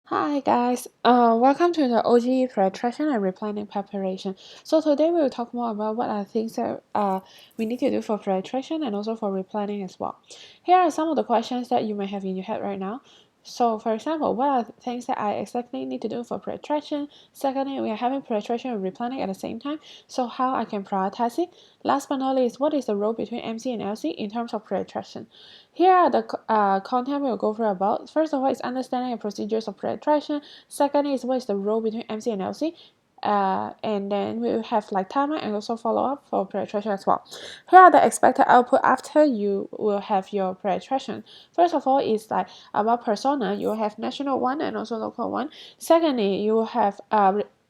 Hi guys, welcome to the oGE pre-attraction and replanning preparation. So today we will talk more about what are things that we need to do for pre-attraction and also for replanning as well. Here are some of the questions that you may have in your head right now. So for example, what are things that I exactly need to do for pre-attraction? Secondly, we are having pre-attraction and replanning at the same time, so how I can prioritize it? Last but not least, what is the role between MC and LC in terms of pre-attraction? Here are the content we'll go through about. First of all is understanding the procedures of pre-attraction. Second is what is the role between MC and LC. And then we'll have like timer and also follow-up for pre-attraction as well. Here are the expected output after you will have your pre-attraction. First of all is like about persona. You will have national one and also local one. Secondly, you will have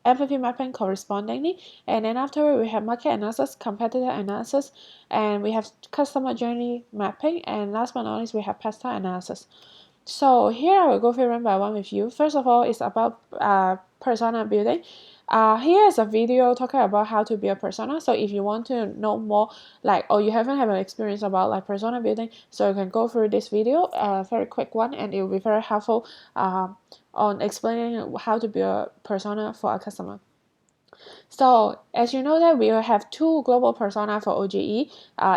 empathy mapping correspondingly, and then afterward we have market analysis, competitor analysis, and we have customer journey mapping, and last but not least we have past time analysis. So here I will go through one by one with you. First of all, it's about persona building. Here is a video talking about how to build persona. So if you want to know more, like, or you haven't had an experience about like persona building, so you can go through this video, very quick one, and it will be very helpful on explaining how to build a persona for a customer. So as you know that we will have two global persona for oGE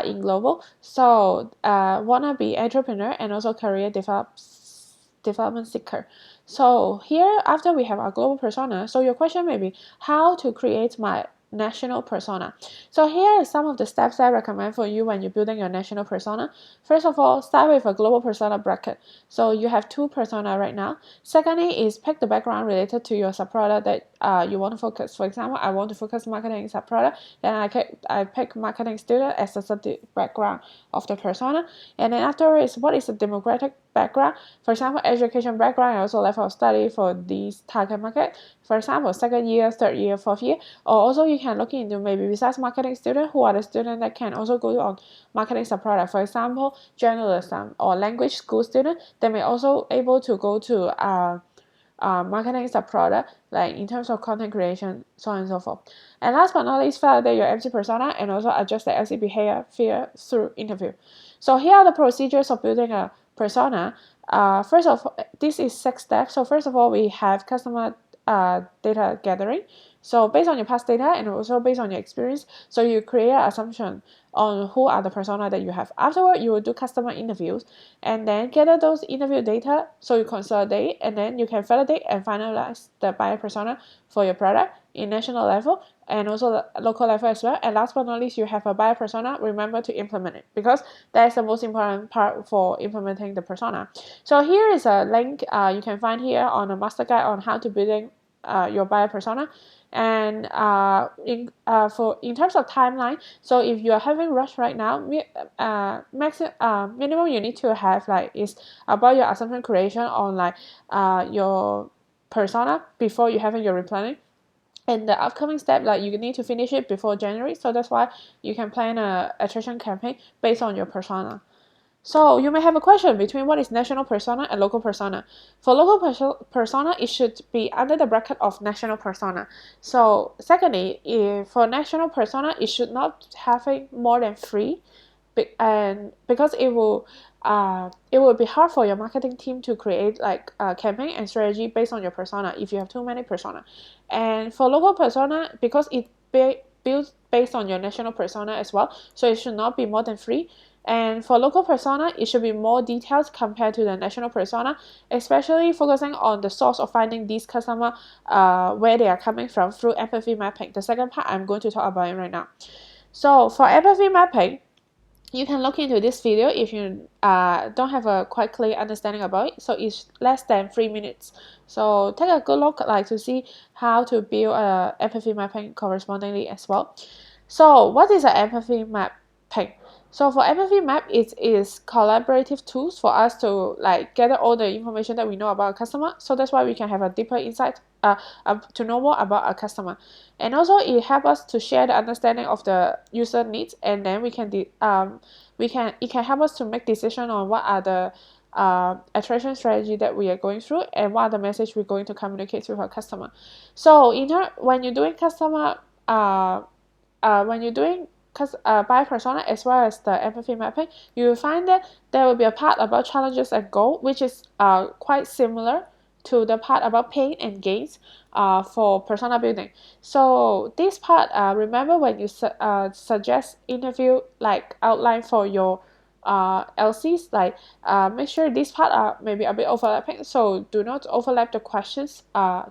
in global. So wanna be entrepreneur and also career development seeker. So here after we have our global persona, so your question may be how to create my national persona. So here are some of the steps I recommend for you when you're building your national persona. First of all, start with a global persona bracket. So you have two persona right now. Secondly is pick the background related to your subproduct that you want to focus. For example, I want to focus marketing subproduct, then I pick marketing student as a sub background of the persona. And then afterwards, what is the demographic background? For example, education background and also level of study for these target market. For example, second year, third year, fourth year. Or also you can look into maybe besides marketing student, who are the students that can also go on marketing subproduct. For example, journalism or language school student, they may also able to go to marketing subproduct, like in terms of content creation, so on and so forth. And last but not least, validate your MC persona and also adjust the LC behavior through interview. So here are the procedures of building a persona. First of all, this is 6 steps. So first of all, we have customer data gathering. So based on your past data and also based on your experience, so you create an assumption on who are the persona that you have. Afterward, you will do customer interviews and then gather those interview data, so you consolidate and then you can validate and finalize the buyer persona for your product in national level and also the local level as well. And last but not least, you have a buyer persona. Remember to implement it because that is the most important part for implementing the persona. So here is a link you can find here on a master guide on how to building your buyer persona. And in terms of timeline, so if you are having rush right now, minimum you need to have like is about your assumption creation on like your persona before you having your replanning. And the upcoming step, like you need to finish it before January, so that's why you can plan a attraction campaign based on your persona. So you may have a question between what is national persona and local persona. For local persona, it should be under the bracket of national persona. So secondly, for national persona, it should not have more than 3, and because it will be hard for your marketing team to create like a campaign and strategy based on your persona if you have too many persona. And for local persona, because it builds based on your national persona as well, so it should not be more than 3. And for local persona, it should be more detailed compared to the national persona, especially focusing on the source of finding these customer, where they are coming from through empathy mapping. The second part I'm going to talk about it right now. So for empathy mapping, you can look into this video if you don't have a quite clear understanding about it. So it's less than 3 minutes. So take a good look like to see how to build a empathy mapping correspondingly as well. So what is an empathy mapping? So for empathy map, it is collaborative tools for us to like gather all the information that we know about a customer. So that's why we can have a deeper insight to know more about a customer. And also it helps us to share the understanding of the user needs, and then it can help us to make decision on what are the attraction strategy that we are going through and what are the message we're going to communicate with our customer. So when you're doing customer when you're doing buyer persona as well as the empathy mapping, you will find that there will be a part about challenges and goal, which is quite similar to the part about pain and gains for persona building. So this part, remember when you suggest interview like outline for your LCs, like make sure this part are maybe a bit overlapping, so do not overlap the questions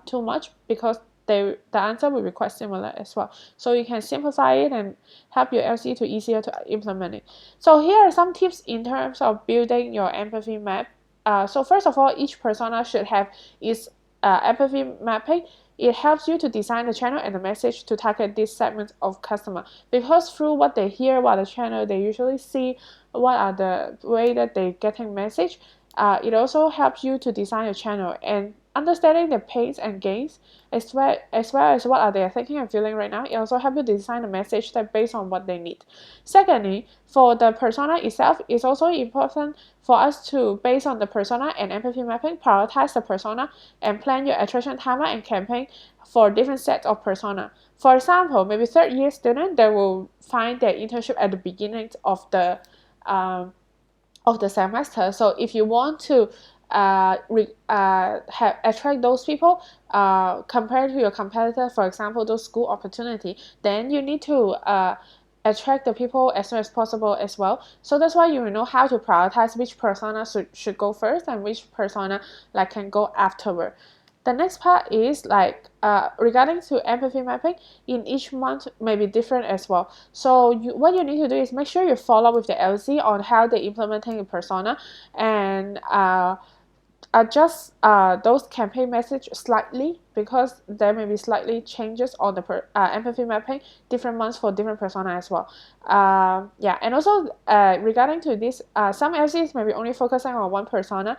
too much, because the answer will be quite similar as well. So you can simplify it and help your LC to easier to implement it. So here are some tips in terms of building your empathy map. So first of all, each persona should have its empathy mapping. It helps you to design the channel and the message to target this segment of customer, because through what they hear, what the channel they usually see, what are the way that they getting message. It also helps you to design your channel and understanding the pains and gains, as well as what are they thinking and feeling right now. It also helps you design a message that based on what they need. Secondly, for the persona itself, it's also important for us to, based on the persona and empathy mapping, prioritize the persona and plan your attraction timer and campaign for different sets of persona. For example, maybe third year student, they will find their internship at the beginning um, of the semester. So if you want to attract those people compared to your competitor, for example, those school opportunity, then you need to attract the people as soon as possible as well. So that's why you will know how to prioritize which persona should go first and which persona like can go afterward. The next part is like regarding to empathy mapping, in each month may be different as well. So what you need to do is make sure you follow with the LC on how they implementing a persona, and adjust those campaign message slightly, because there may be slightly changes on the empathy mapping different months for different persona as well. Yeah, and also regarding to this, some LCs may be only focusing on one persona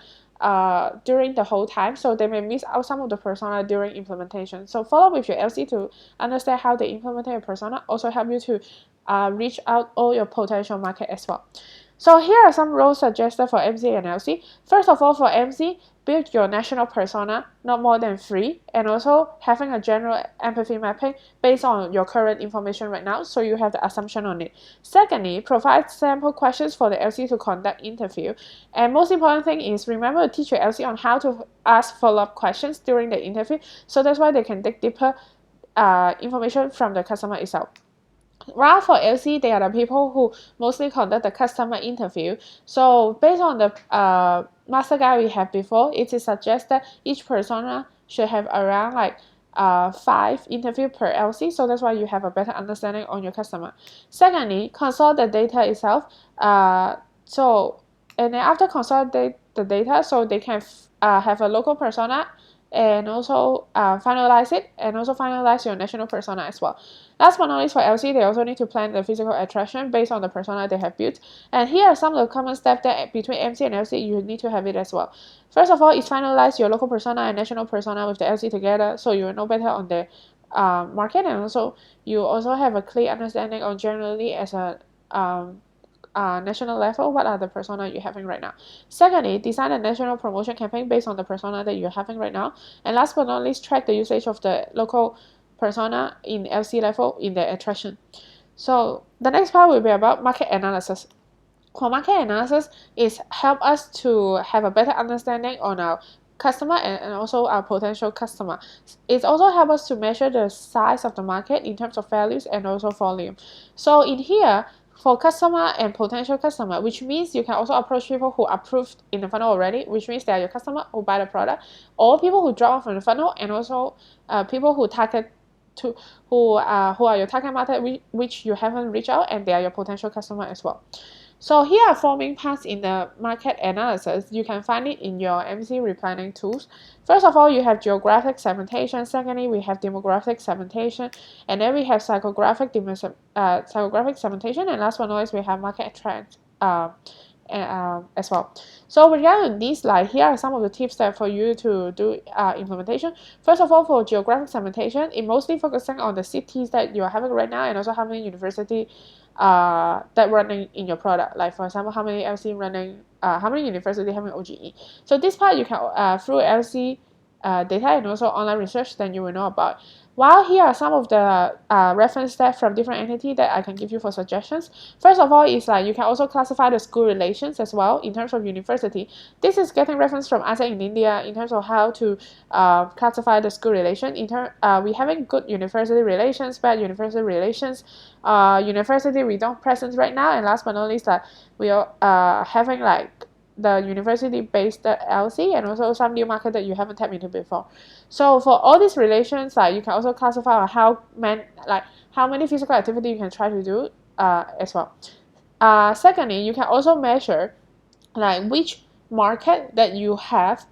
during the whole time, so they may miss out some of the persona during implementation. So follow with your LC to understand how they implement a persona, also help you to reach out all your potential market as well. So here are some roles suggested for MC and LC. First of all, for MC, build your national persona, not more than 3, and also having a general empathy mapping based on your current information right now, so you have the assumption on it. Secondly, provide sample questions for the LC to conduct interview. And most important thing is remember to teach your LC on how to ask follow-up questions during the interview, so that's why they can dig deeper information from the customer itself. While for LC, they are the people who mostly conduct the customer interview. So based on the master guide we have before, it is suggested each persona should have around like 5 interview per LC. So that's why you have a better understanding on your customer. Secondly, consult the data itself. And then after consolidate the data, so they can have a local persona and also finalize it, and also finalize your national persona as well. Last but not least, for LC, they also need to plan the physical attraction based on the persona they have built. And here are some of the common steps that between MC and LC you need to have it as well. First of all, is finalize your local persona and national persona with the LC together, so you will know better on the market, and also you also have a clear understanding on generally as a national level, what are the persona you're having right now. Secondly, design a national promotion campaign based on the persona that you're having right now. And last but not least, track the usage of the local persona in LC level in the attraction. So the next part will be about market analysis. For market analysis, is help us to have a better understanding on our customer and also our potential customer. It also helps us to measure the size of the market in terms of values and also volume. So in here, for customer and potential customer, which means you can also approach people who are approved in the funnel already, which means they are your customer who buy the product, or people who drop off from the funnel, and also people who target to who are your target market, which you haven't reached out, and they are your potential customer as well. So here are 4 main parts in the market analysis. You can find it in your MC replanning tools. First of all, you have geographic segmentation. Secondly, we have demographic segmentation, and then we have psychographic segmentation, and last but not least, we have market trends as well. So regarding this slide, here are some of the tips that for you to do implementation. First of all, for geographic segmentation, it mostly focusing on the cities that you are having right now, and also how many university that running in your product. Like for example, how many LC running, how many university having oGE. So this part you can through LC data and also online research, then you will know about. While here are some of the reference stats from different entities that I can give you for suggestions. First of all is like you can also classify the school relations as well in terms of university. This is getting reference from ASEC in India in terms of how to classify the school relation. We having good university relations, bad university relations. University we don't present right now, and last but not least, we are having like the university-based LC and also some new market that you haven't tapped into before. So for all these relations, you can also classify how many physical activity you can try to do as well. Secondly, you can also measure like which market that you have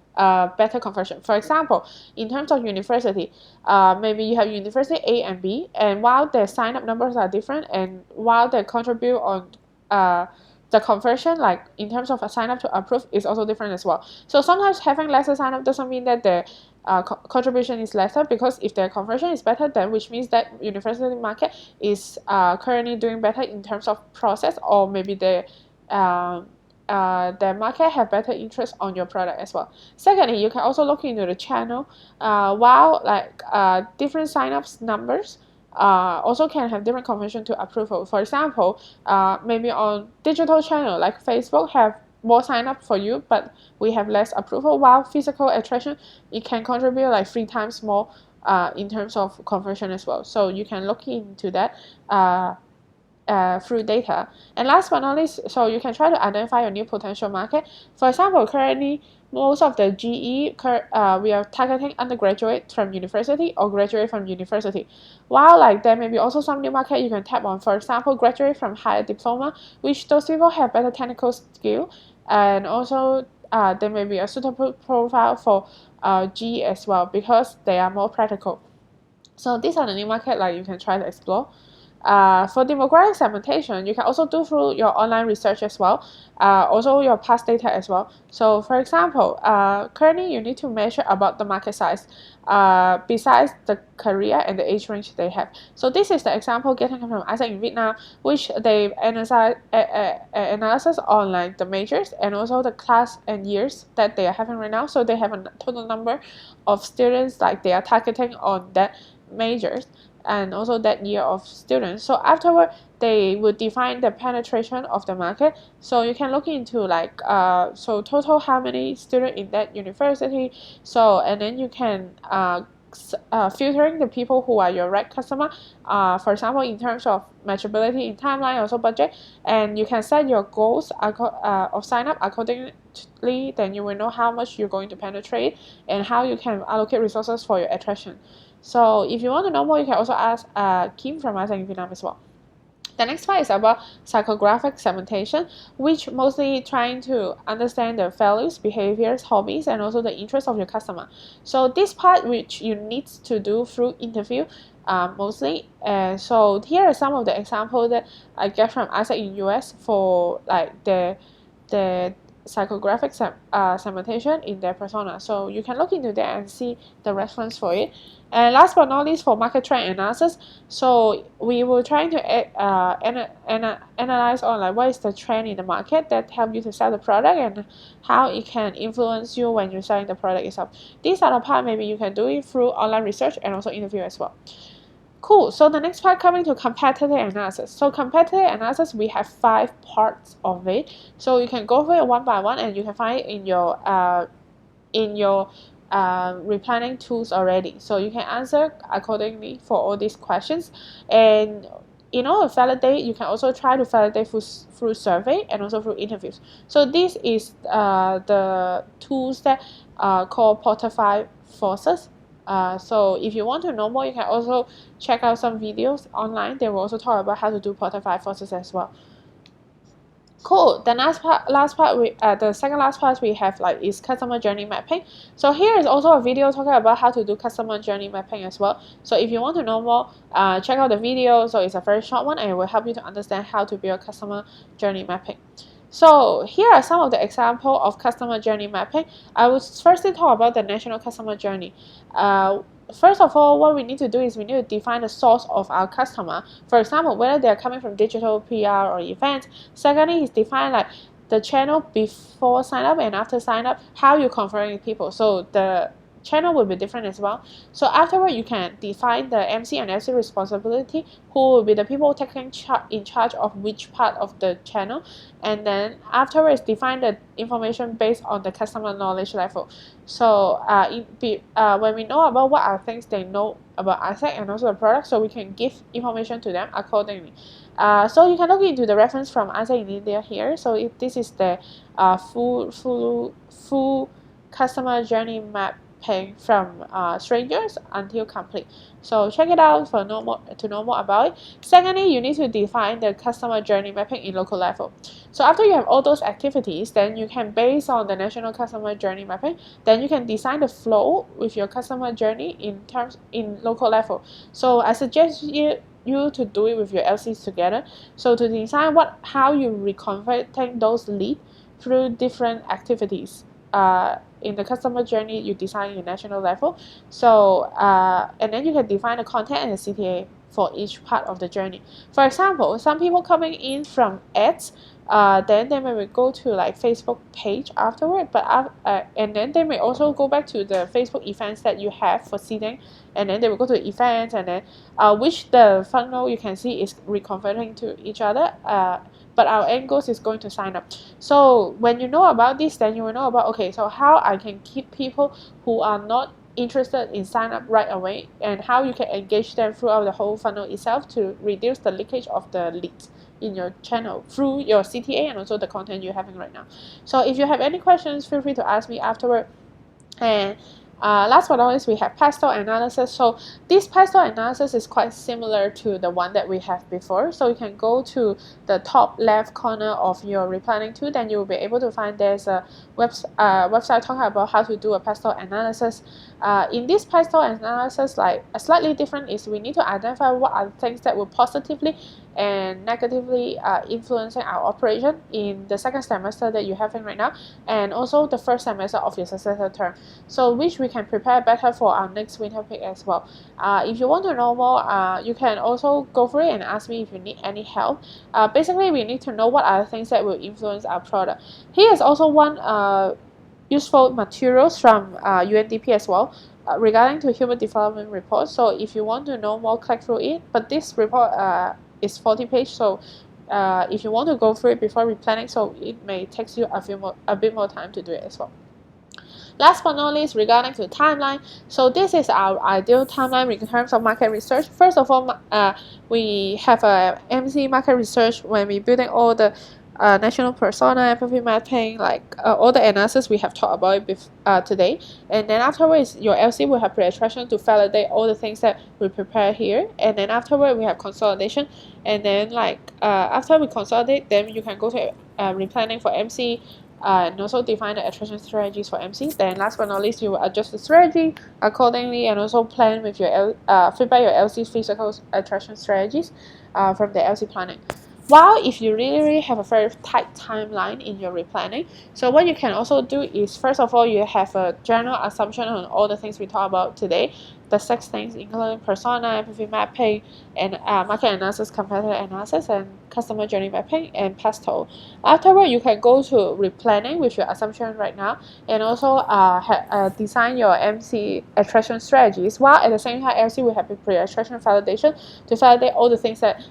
better conversion. For example, in terms of university, maybe you have university A and B, and while their sign up numbers are different, and while they contribute on the conversion, like in terms of a sign up to approve, is also different as well. So sometimes having lesser sign up doesn't mean that the contribution is lesser, because if their conversion is better, then which means that university market is currently doing better in terms of process, or maybe the market have better interest on your product as well. Secondly, you can also look into the channel. While different signups numbers also can have different conversion to approval. For example, maybe on digital channel like Facebook have more sign up for you, but we have less approval. While physical attraction, it can contribute like 3 times more in terms of conversion as well. So you can look into that through data. And last but not least, so you can try to identify your new potential market. For example, currently most of the GE we are targeting undergraduate from university or graduate from university. While like there may be also some new market you can tap on. For example, graduate from higher diploma, which those people have better technical skill, and also there may be a suitable profile for GE as well, because they are more practical. So these are the new market like you can try to explore. For demographic segmentation, you can also do through your online research as well, also your past data as well. So for example, currently you need to measure about the market size besides the career and the age range they have. So this is the example getting from ASEC in Vietnam, which they analysis on like the majors and also the class and years that they are having right now. So they have a total number of students like they are targeting on that majors and also that year of students. So afterward, they would define the penetration of the market. So you can look into like so total how many students in that university. So and then you can filtering the people who are your right customer. For example, in terms of matchability in timeline, also budget, and you can set your goals of sign up accordingly. Then you will know how much you're going to penetrate and how you can allocate resources for your attraction. So if you want to know more, you can also ask Kim from ASEC in Vietnam as well. The next part is about psychographic segmentation, which mostly trying to understand the values, behaviors, hobbies, and also the interests of your customer. So this part which you need to do through interview mostly. So here are some of the examples that I get from ASEC in US for like the psychographic segmentation in their persona. So you can look into that and see the reference for it. And last but not least, for market trend analysis, so we were trying to analyze on like what is the trend in the market that help you to sell the product and how it can influence you when you're selling the product itself. These are the part maybe you can do it through online research and also interview as well. Cool. So the next part coming to competitive analysis. So competitive analysis, we have 5 parts of it. So you can go through it one by one, and you can find it in your replanning tools already. So you can answer accordingly for all these questions. And in order to validate, you can also try to validate through survey and also through interviews. So this is the tools that called Portify Forces. So if you want to know more, you can also check out some videos online. They will also talk about how to do Portify Forces as well. Cool. The last part the second last part we have like is customer journey mapping. So here is also a video talking about how to do customer journey mapping as well. So if you want to know more, check out the video. So it's a very short one and it will help you to understand how to build customer journey mapping. So here are some of the examples of customer journey mapping. I will firstly talk about the national customer journey. First of all, what we need to do is we need to define the source of our customer. For example, whether they are coming from digital PR or events. Secondly, is define like the channel before sign up and after sign up, how you converting people. So the channel will be different as well. So afterward, you can define the MC and LC responsibility, who will be the people taking in charge of which part of the channel, and then afterwards define the information based on the customer knowledge level. So when we know about what are things they know about asset and also the product, so we can give information to them accordingly. So you can look into the reference from Asset in India here. So if this is the full customer journey mapping from strangers until complete. So check it out for to know more about it. Secondly, you need to define the customer journey mapping in local level. So after you have all those activities, then you can, based on the national customer journey mapping, then you can design the flow with your customer journey in local level. So I suggest you to do it with your LCs together. So to design how you reconverting those leads through different activities in the customer journey you design in national level. So and then you can define the content and the CTA for each part of the journey. For example, some people coming in from ads, then they may go to like Facebook page afterward, but and then they may also go back to the Facebook events that you have for seeding, and then they will go to events, and then which the funnel you can see is reconverting to each other, but our end goal is going to sign up. So when you know about this, then you will know about, okay, so how I can keep people who are not interested in sign up right away, and how you can engage them throughout the whole funnel itself to reduce the leakage of the leads in your channel through your CTA and also the content you're having right now. So if you have any questions, feel free to ask me afterward. And last but not least, we have pastel analysis. So this pastel analysis is quite similar to the one that we have before. So you can go to the top left corner of your replanning tool, then you will be able to find there's a website talking about how to do a pastel analysis. In this pastel analysis, like a slightly different is we need to identify what are the things that will positively and negatively influencing our operation in the second semester that you're having right now, and also the first semester of your successor term, so which we can prepare better for our next winter peak as well. If you want to know more, you can also go for it and ask me if you need any help. Basically, we need to know what are the things that will influence our product. Here is also one useful materials from UNDP as well, regarding to human development report. So if you want to know more, click through it, but this report is 40 pages, so if you want to go through it before replanning, so it may take you a bit more time to do it as well. Last but not least, regarding to timeline, so this is our ideal timeline in terms of market research. First of all, we have a MC market research when we're building all the national persona, empathy mapping, like all the analysis we have talked about it today. And then afterwards, your LC will have pre-attraction to validate all the things that we prepare here. And then afterward, we have consolidation. And then after we consolidate, then you can go to replanning for MC, and also define the attraction strategies for MC. Then last but not least, you will adjust the strategy accordingly, and also plan with your feedback your LC physical attraction strategies from the LC planning. While if you really have a very tight timeline in your replanning, so what you can also do is, first of all, you have a general assumption on all the things we talked about today, the 6 things including persona, empathy mapping, and market analysis, competitor analysis, and customer journey mapping, and pastel. Afterward, you can go to replanning with your assumption right now, and also design your MC attraction strategies, while at the same time LC will have a pre-attraction validation to validate all the things that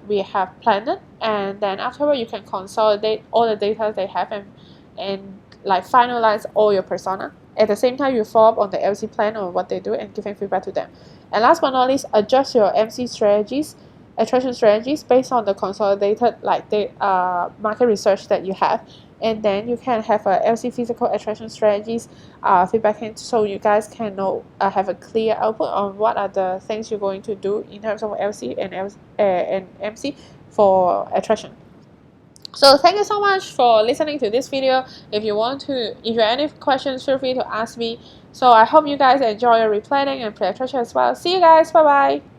we have planned, and then afterward you can consolidate all the data they have and like finalize all your persona. At the same time, you follow up on the LC plan or what they do and giving feedback to them. And last but not least, adjust your MC strategies, attraction strategies based on the consolidated market research that you have. And then you can have a LC physical attraction strategies feedback in, so you guys can know have a clear output on what are the things you're going to do in terms of LC and MC for attraction. So thank you so much for listening to this video. If you have any questions, feel free to ask me. So I hope you guys enjoy your replanning and pre-attraction as well. See you guys. Bye bye.